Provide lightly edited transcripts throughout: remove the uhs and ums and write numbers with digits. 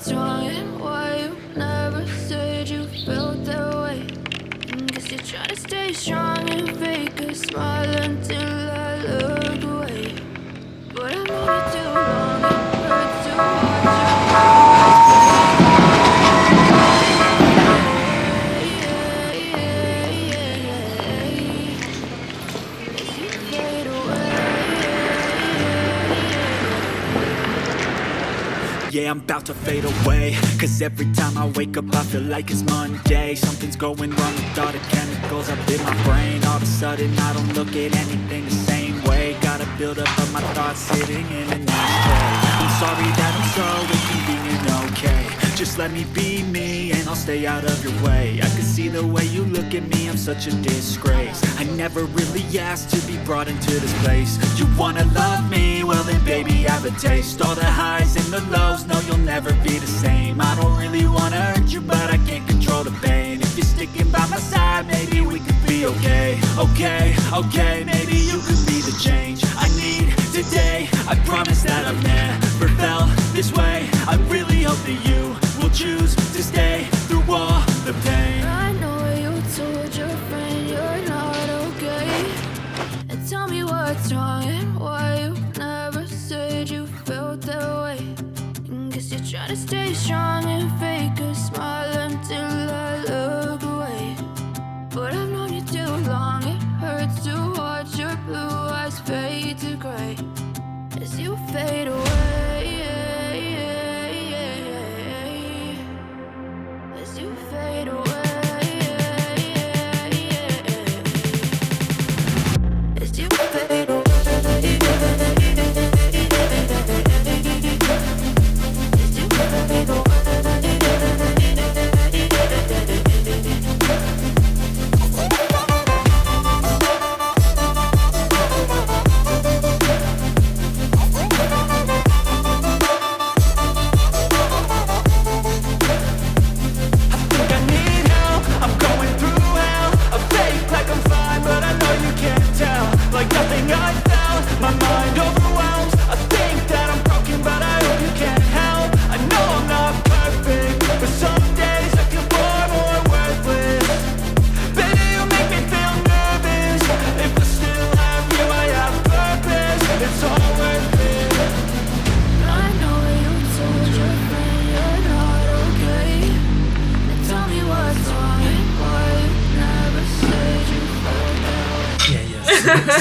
what's wrong and why you never said you felt that way. Guess you're trying to stay strong and fake a smile until I look away. But I've known you too long, it hurts to watch Yeah, I'm about to fade away. Cause every time I wake up I feel like it's Monday. Something's going wrong with all the chemicals up in my brain. All of a sudden I don't look at anything the same way. Gotta build up of my thoughts sitting in an ashtray. I'm sorry that I'm so inconvenient, okay. Just let me be me and I'll stay out of your way. I can see the way you look at me, I'm such a disgrace. I never really asked to be brought into this place. You wanna love me? Well then baby have a taste. All the highs and the lows, no you'll never be the same. I don't really wanna hurt you but I can't control the pain. If you're sticking by my side maybe we could be okay. Okay, maybe you could be the change I need today. I promise that I've never felt this way. I really hope that you will choose to stay through all the pain. I know you told your friend you're not okay. And tell me what's wrong and why you never said you felt that way. And guess you're trying to stay strong and fake a smile until I look away. But I've known you too long, it hurts to watch your blue eyes fade to gray as you fade away. As you fade away, as you fade away, as you fade away.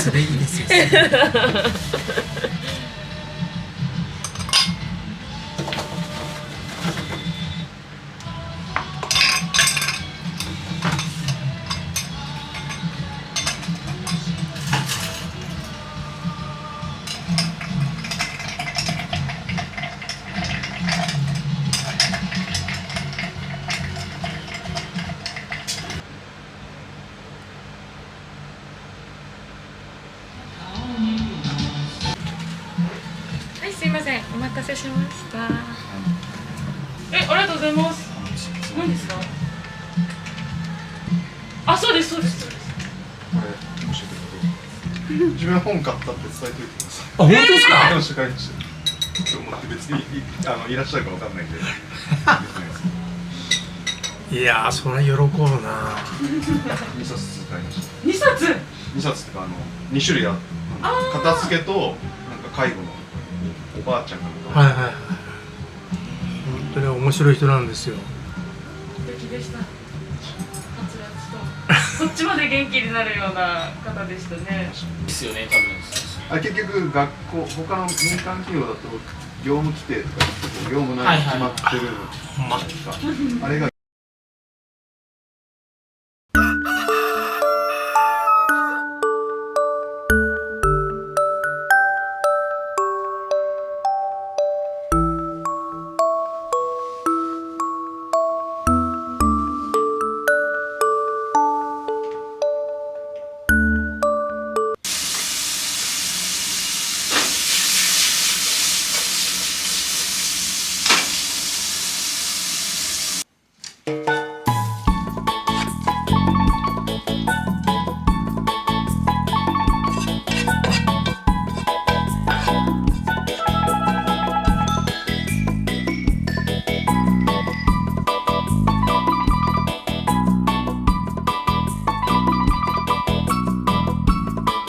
それいいですよ。すいません、お待たせしました。ありがとうございます。何ですか？あ、そうです、そうです。これ教えてください。自分本買ったって伝えといてください。あ、本当ですか？買いました、買いました。今日も別にいらっしゃるかわかんないんで。いやー、それ喜ぶな。2冊買いました。2冊？2冊ってか2種類あって、片付けとなんか介護のおばあちゃんが。はいはいはい。本当に面白い人なんですよ。素敵でした。はつらつとこっちまで元気になるような方でしたね。ですよね、多分。結局学校他の民間企業だと業務規定とか業務内容決まってるじゃないですか。あれが